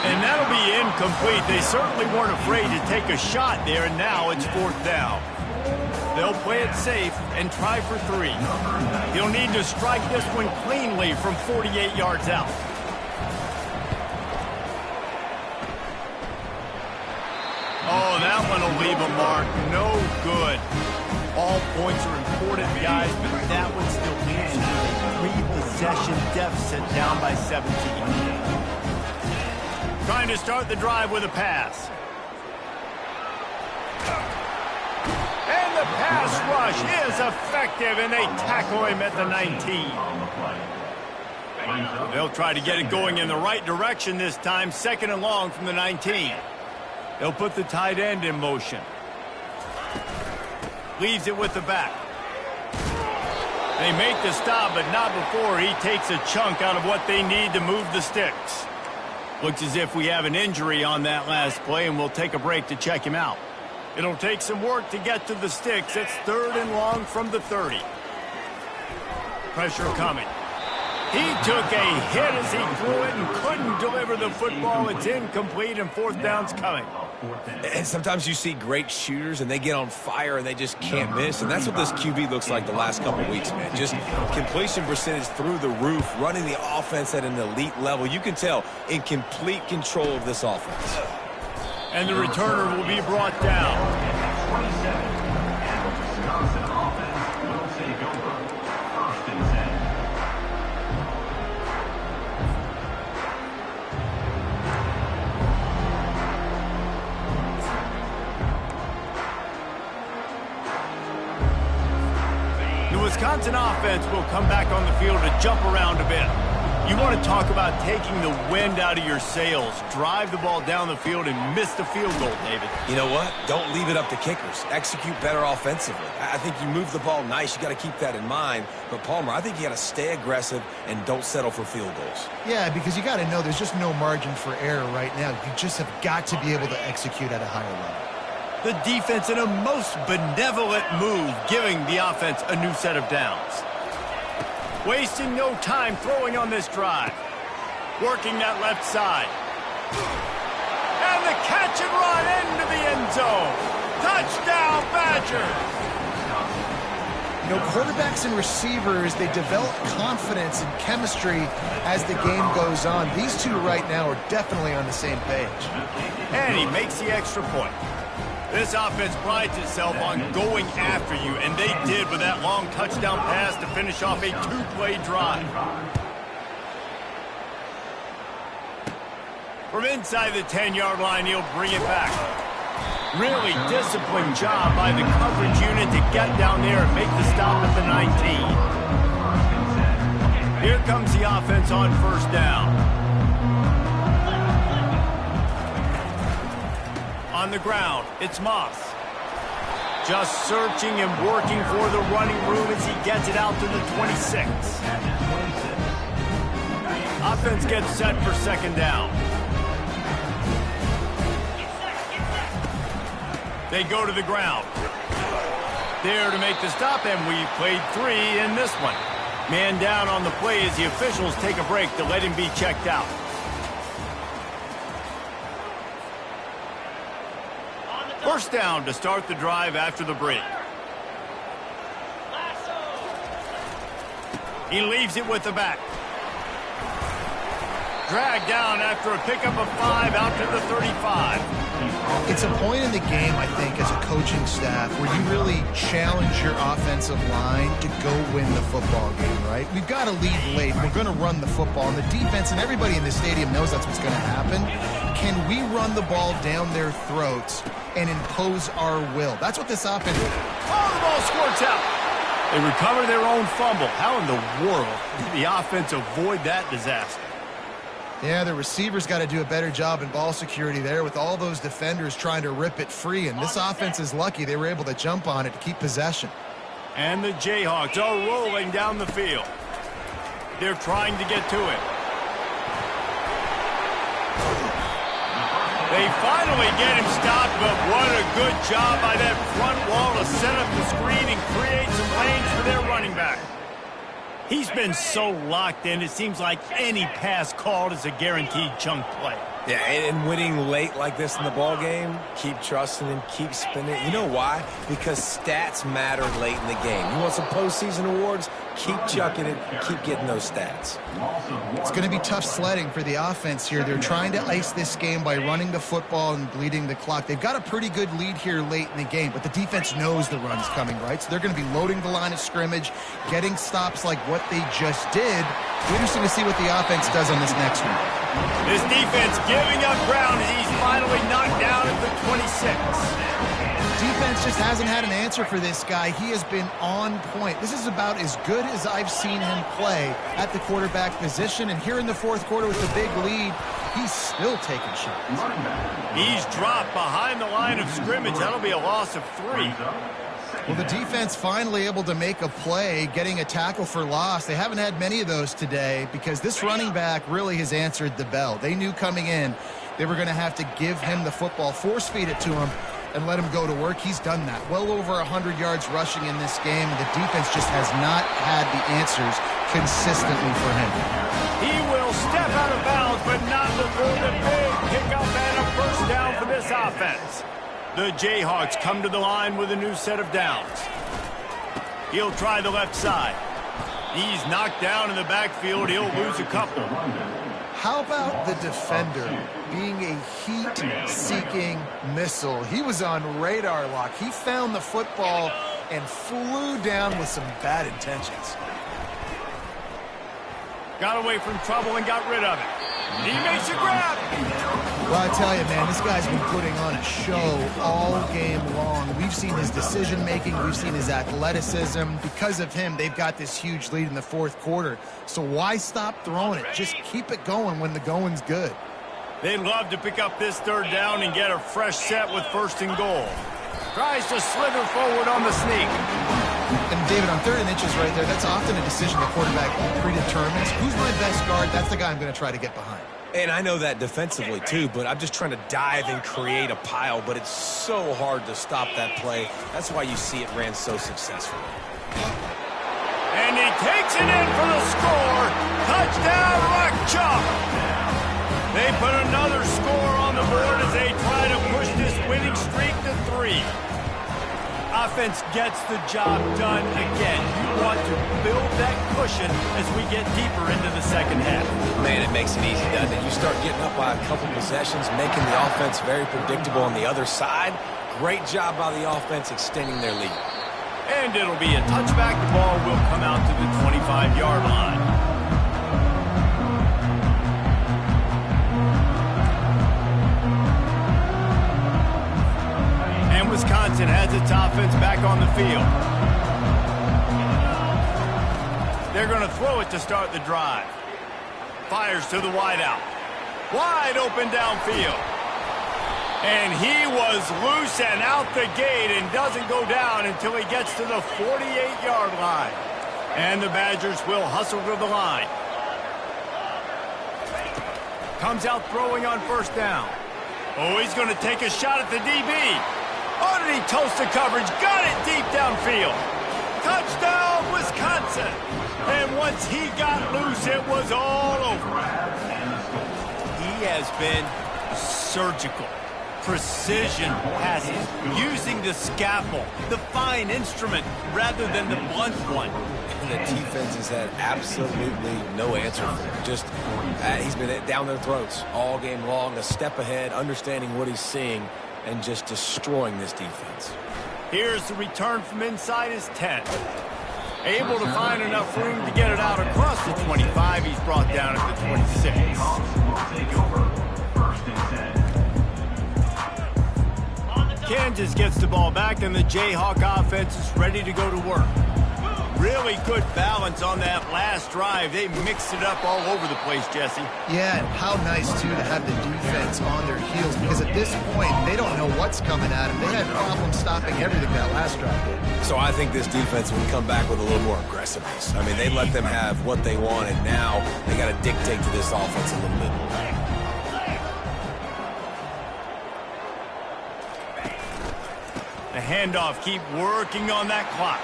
Speaker 1: And that'll be incomplete. They certainly weren't afraid to take a shot there, and now it's 4th down. They'll play it safe and try for 3. He'll need to strike this one cleanly from 48 yards out. Oh, that one will leave a mark. No good. All points are important, guys, but that one still leaves you with a 3-possession deficit down by 17. Trying to start the drive with a pass. And the pass rush is effective, and they tackle him at the 19. They'll try to get it going in the right direction this time, 2nd and long from the 19. They'll put the tight end in motion. Leaves it with the back. They make the stop, but not before he takes a chunk out of what they need to move the sticks. Looks as if we have an injury on that last play, and we'll take a break to check him out. It'll take some work to get to the sticks. It's 3rd and long from the 30. Pressure coming. He took a hit as he threw it and couldn't deliver the football. It's incomplete, and 4th down's coming.
Speaker 3: And sometimes you see great shooters, and they get on fire, and they just can't miss. And that's what this QB looks like the last couple weeks, man. Just completion percentage through the roof, running the offense at an elite level. You can tell in complete control of this offense.
Speaker 1: And the returner will be brought down.
Speaker 4: 27. And the Wisconsin offense will take over. 1st and 10.
Speaker 1: The Wisconsin offense will come back on the field to jump around a bit. You want to talk about taking the wind out of your sails. Drive the ball down the field and miss the field goal, David.
Speaker 3: You know what? Don't leave it up to kickers. Execute better offensively. I think you move the ball nice. You got to keep that in mind. But, Palmer, I think you got to stay aggressive and don't settle for field goals.
Speaker 2: Yeah, because you got to know there's just no margin for error right now. You just have got to be able to execute at a higher level.
Speaker 1: The defense in a most benevolent move, giving the offense a new set of downs. Wasting no time throwing on this drive. Working that left side. And the catch and run into the end zone. Touchdown, Badgers!
Speaker 2: You know, quarterbacks and receivers, they develop confidence and chemistry as the game goes on. These two right now are definitely on the same page.
Speaker 1: And he makes the extra point. This offense prides itself on going after you, and they did with that long touchdown pass to finish off a two-play drive. From inside the 10-yard line, he'll bring it back. Really disciplined job by the coverage unit to get down there and make the stop at the 19. Here comes the offense on first down. On the ground, it's Moss. Just searching and working for the running room as he gets it out to the 26. Offense gets set for second down. They go to the ground. There to make the stop, and we played 3 in this one. Man down on the play as the officials take a break to let him be checked out. First down to start the drive after the break. He leaves it with the back. Dragged down after a pickup of 5 out to the 35.
Speaker 2: It's a point in the game, I think, as a coaching staff where you really challenge your offensive line to go win the football game, right? We've got to lead late. We're going to run the football. And the defense and everybody in the stadium knows that's what's going to happen. Can we run the ball down their throats and impose our will? That's what this offense is.
Speaker 1: Oh, the ball squirts out. They recover their own fumble. How in the world did the offense avoid that disaster?
Speaker 2: Yeah, the receivers got to do a better job in ball security there with all those defenders trying to rip it free. And this offense is lucky they were able to jump on it to keep possession.
Speaker 1: And the Jayhawks are rolling down the field. They're trying to get to it. They finally get him stopped, but what a good job by that front wall to set up the screen and create some lanes for their running back. He's been so locked in, it seems like any pass called is a guaranteed chunk play.
Speaker 3: Yeah, and winning late like this in the ball game, keep trusting him, keep spinning. You know why? Because stats matter late in the game. You want some postseason awards? Keep chucking it, keep getting those stats.
Speaker 2: It's going to be tough sledding for the offense here. They're trying to ice this game by running the football and bleeding the clock. They've got a pretty good lead here late in the game, but the defense knows the run's coming, right? So they're going to be loading the line of scrimmage, getting stops like what they just did. Interesting to see what the offense does on this next one.
Speaker 1: This defense giving up ground as he's finally knocked down at the 26.
Speaker 2: Defense just hasn't had an answer for this guy. He has been on point. This is about as good as I've seen him play at the quarterback position. And here in the fourth quarter with the big lead, he's still taking shots.
Speaker 1: He's dropped behind the line of scrimmage. That'll be a loss of 3.
Speaker 2: Well, the defense finally able to make a play, getting a tackle for loss. They haven't had many of those today because this running back really has answered the bell. They knew coming in they were going to have to give him the football, force feed it to him, and let him go to work. He's done that. Well over 100 yards rushing in this game, and the defense just has not had the answers consistently for him.
Speaker 1: He will step out of bounds, but not before the big pickup and a first down for this offense. The Jayhawks come to the line with a new set of downs. He'll try the left side. He's knocked down in the backfield. He'll lose a couple.
Speaker 2: How about the defender being a heat-seeking missile? He was on radar lock. He found the football and flew down with some bad intentions.
Speaker 1: Got away from trouble and got rid of it. He makes a grab.
Speaker 2: Well, I tell you, man, this guy's been putting on a show all game long. We've seen his decision-making. We've seen his athleticism. Because of him, they've got this huge lead in the fourth quarter. So why stop throwing it? Just keep it going when the going's good.
Speaker 1: They'd love to pick up this third down and get a fresh set with first and goal. Tries to slither forward on the sneak.
Speaker 2: And, David, on 3rd and inches right there, that's often a decision the quarterback predetermines. Who's my best guard? That's the guy I'm going to try to get behind.
Speaker 3: And I know that defensively, too, but I'm just trying to dive and create a pile, but it's so hard to stop that play. That's why you see it ran so successfully.
Speaker 1: And he takes it in for the score. Touchdown, Rock Chalk. They put another score on the board as they try to push this winning streak to 3. Offense gets the job done again. You want to build that cushion as we get deeper into the second half.
Speaker 3: Man, it makes it easy, doesn't it? You start getting up by a couple possessions, making the offense very predictable on the other side. Great job by the offense extending their lead.
Speaker 1: And it'll be a touchback. The ball will come out to the 25-yard line. Wisconsin has its offense back on the field. They're going to throw it to start the drive. Fires to the wideout. Wide open downfield. And he was loose and out the gate and doesn't go down until he gets to the 48-yard line. And the Badgers will hustle to the line. Comes out throwing on first down. Oh, he's going to take a shot at the DB. Oh, did he toast the coverage? Got it deep downfield. Touchdown, Wisconsin. And once he got loose, it was all over. He has been surgical. Precision passing, using the scalpel, the fine instrument, rather than the blunt one.
Speaker 3: And the defense has had absolutely no answer for him. Just, he's been down their throats all game long, a step ahead, understanding what he's seeing, and just destroying this defense.
Speaker 1: Here's the return from inside his 10. Able to find enough room to get it out across the 25. He's brought down at the 26. Kansas gets the ball back, and the Jayhawk offense is ready to go to work. Really good balance on that last drive. They mixed it up all over the place, Jesse.
Speaker 2: Yeah, and how nice, too, to have the defense on their heels, because at this point, they don't know what's coming at them. They had problems stopping everything that last drive did.
Speaker 3: So I think this defense would come back with a little more aggressiveness. I mean, they let them have what they want, and now they got to dictate to this offense a little bit.
Speaker 1: The handoff, keep working on that clock.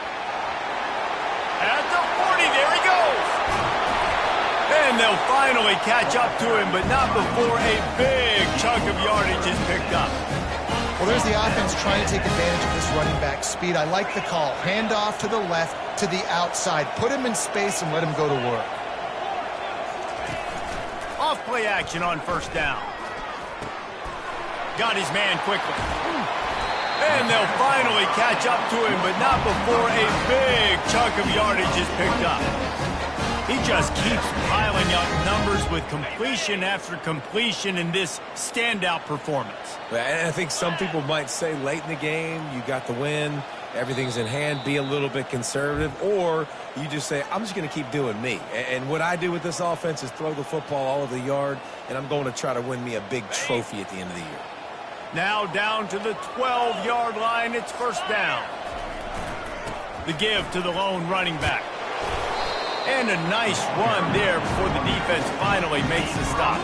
Speaker 1: At the 40, there he goes. And they'll finally catch up to him, but not before a big chunk of yardage is picked up.
Speaker 2: Well, there's the offense trying to take advantage of this running back speed. I like the call. Handoff to the left, to the outside. Put him in space and let him go to work.
Speaker 1: Off play action on first down. Got his man quickly. And they'll finally catch up to him, but not before a big chunk of yardage is picked up. He just keeps piling up numbers with completion after completion in this standout performance.
Speaker 3: And I think some people might say late in the game, you got the win, everything's in hand, be a little bit conservative, or you just say, I'm just going to keep doing me. And what I do with this offense is throw the football all over the yard, and I'm going to try to win me a big trophy at the end of the year.
Speaker 1: Now down to the 12-yard line, it's first down. The give to the lone running back. And a nice run there before the defense finally makes the stop.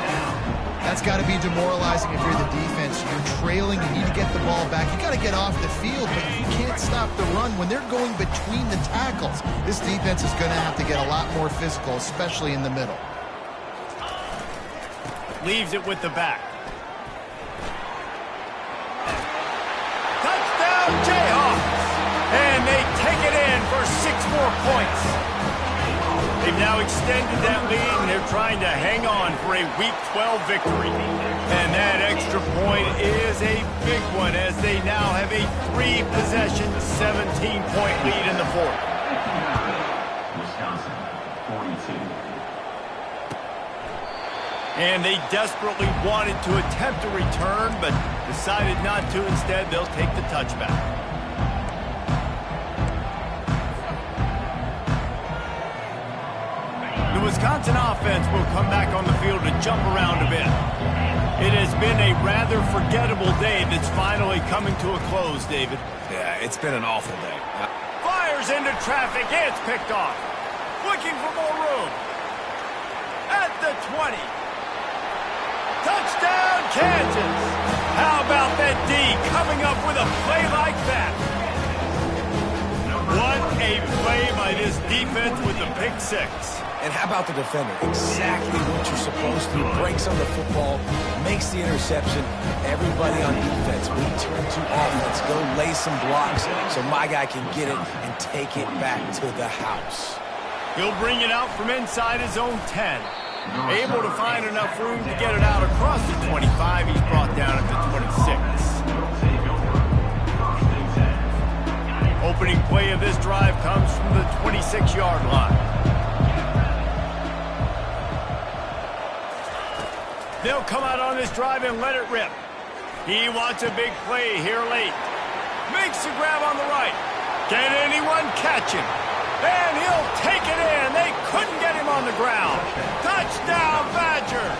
Speaker 2: That's got to be demoralizing if you're the defense. You're trailing, you need to get the ball back. You got to get off the field, but you can't stop the run when they're going between the tackles. This defense is going to have to get a lot more physical, especially in the middle.
Speaker 1: Leaves it with the back. Touchdown, Jayhawks! And they take it in for 6 more points. They've now extended that lead, and they're trying to hang on for a Week 12 victory. And that extra point is a big one, as they now have a 3-possession, 17-point lead in the fourth.
Speaker 4: Wisconsin, 42.
Speaker 1: And they desperately wanted to attempt a return, but decided not to. Instead, they'll take the touchback. The Wisconsin offense will come back on the field to jump around a bit. It has been a rather forgettable day that's finally coming to a close, David.
Speaker 3: Yeah, it's been an awful day.
Speaker 1: Fires into traffic. It's picked off. Looking for more room. At the 20. Touchdown, Kansas! How about that D coming up with a play like that? What a play by this defense with the pick six.
Speaker 3: And how about the defender? Exactly what you're supposed to. Breaks on the football, makes the interception. Everybody on defense, we turn to offense. Go lay some blocks so my guy can get it and take it back to the house.
Speaker 1: He'll bring it out from inside his own 10. Able to find enough room to get it out across the 25. He's brought down at the 26. Opening play of this drive comes from the 26-yard line. They'll come out on this drive and let it rip. He wants a big play here late. Makes the grab on the right. Can anyone catch him? And he'll take it in. They couldn't get him on the ground. Touchdown, Badgers!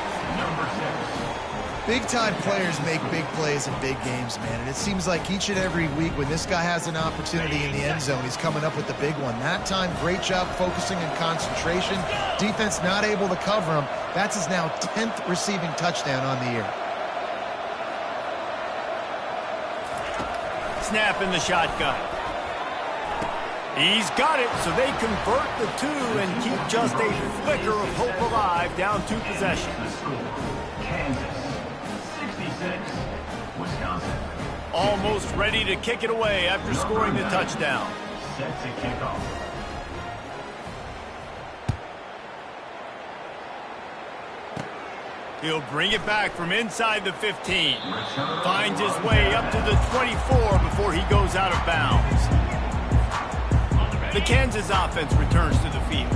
Speaker 2: Big-time players make big plays in big games, man. And it seems like each and every week when this guy has an opportunity in the end zone, he's coming up with the big one. That time, great job focusing and concentration. Defense not able to cover him. That's his now 10th receiving touchdown on the year.
Speaker 1: Snap in the shotgun. He's got it, so they convert the two and keep just a flicker of hope alive, down 2 possessions.
Speaker 4: The score, Kansas 66, Wisconsin.
Speaker 1: Almost ready to kick it away after scoring the touchdown.
Speaker 4: Set to kick off.
Speaker 1: He'll bring it back from inside the 15. Finds his way up to the 24 before he goes out of bounds. The Kansas offense returns to the field.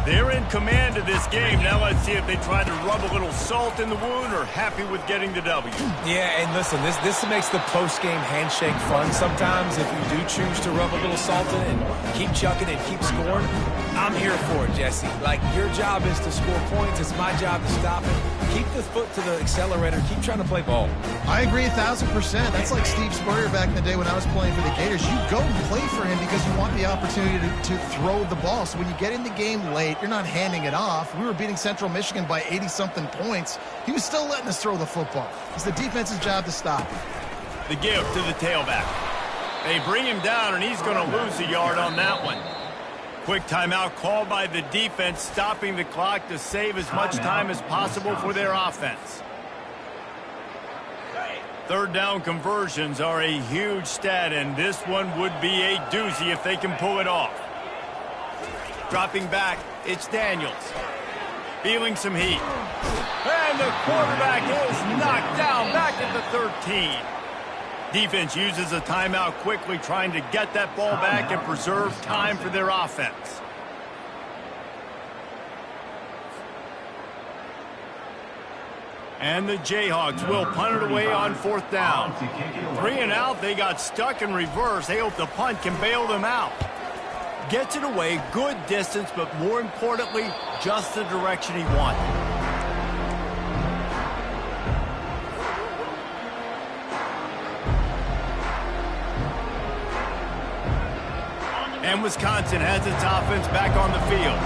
Speaker 1: They're in command of this game. Now let's see if they try to rub a little salt in the wound or happy with getting the W.
Speaker 3: Yeah, and listen, this makes the post-game handshake fun sometimes. If you do choose to rub a little salt in it and keep chucking and keep scoring, I'm here for it, Jesse. Like, your job is to score points. It's my job to stop it. Keep the foot to the accelerator. Keep trying to play ball.
Speaker 2: I agree 1,000%. That's like Steve Spurrier back in the day when I was playing for the Gators. You go and play for him because you want the opportunity to throw the ball. So when you get in the game late, you're not handing it off. We were beating Central Michigan by 80-something points. He was still letting us throw the football. It's the defense's job to stop him.
Speaker 1: The give to the tailback. They bring him down, and he's going to lose a yard on that one. Quick timeout called by the defense, stopping the clock to save as much time as possible for their offense. Third down conversions are a huge stat, and this one would be a doozy if they can pull it off. Dropping back, it's Daniels. Feeling some heat. And the quarterback is knocked down back at the 13. Defense uses a timeout quickly, trying to get that ball back and preserve time for their offense. And the Jayhawks will punt it away on 4th down. 3 and out, they got stuck in reverse. They hope the punt can bail them out. Gets it away, good distance, but more importantly, just the direction he wanted. And Wisconsin has its offense back on the field.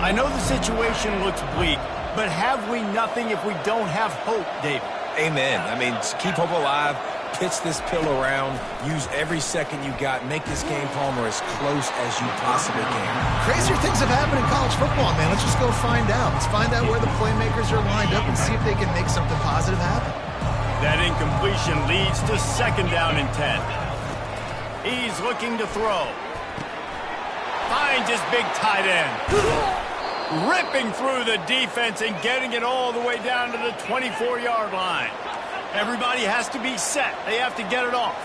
Speaker 1: I know the situation looks bleak, but have we nothing if we don't have hope, David?
Speaker 3: Amen. I mean, keep hope alive, pitch this pill around, use every second you got, make this game, Palmer, as close as you possibly can.
Speaker 2: Crazier things have happened in college football, man. Let's just go find out. Let's find out where the playmakers are lined up and see if they can make something positive happen.
Speaker 1: That incompletion leads to 2nd down and 10. He's looking to throw. Finds his big tight end. Ripping through the defense and getting it all the way down to the 24-yard line. Everybody has to be set. They have to get it off.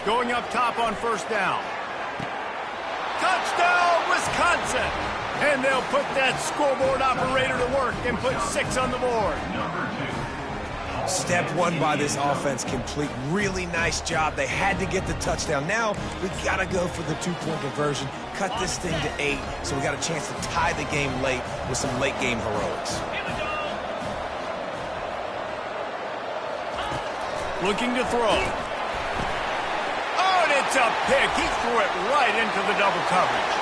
Speaker 1: Going up top on 1st down. Touchdown, Wisconsin! And they'll put that scoreboard operator to work and put 6 on the board.
Speaker 3: Step one by this offense complete. Really nice job. They had to get the touchdown. Now we got to go for the 2-point conversion, cut this thing to 8, so we got a chance to tie the game late with some late game heroics.
Speaker 1: Looking to throw. Oh, and it's a pick. He threw it right into the double coverage.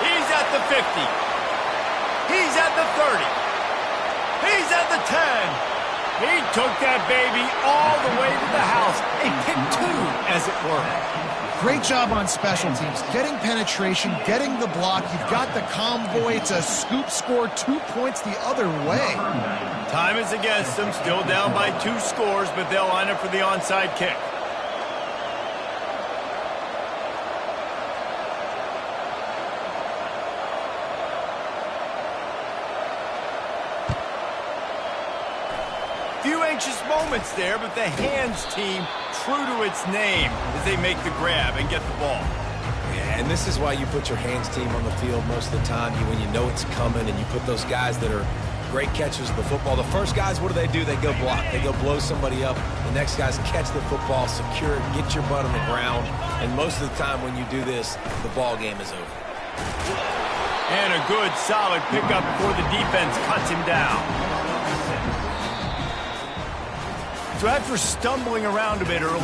Speaker 1: He's at the 50. He's at the 30. He's at the 10. He took that baby all the way to the house. A pick 2, as it were.
Speaker 2: Great job on special teams. Getting penetration, getting the block. You've got the convoy. It's a scoop score, 2 points the other way.
Speaker 1: Time is against them. Still down by 2 scores, but they'll line up for the onside kick. Few anxious moments there, but the hands team true to its name as they make the grab and get the ball.
Speaker 3: Yeah, and this is why you put your hands team on the field most of the time, when you know it's coming, and you put those guys that are great catchers of the football. The first guys, what do? They go block. They go blow somebody up. The next guys catch the football, secure it, get your butt on the ground, and most of the time when you do this, the ball game is over.
Speaker 1: And a good, solid pickup before the defense cuts him down. So after stumbling around a bit early,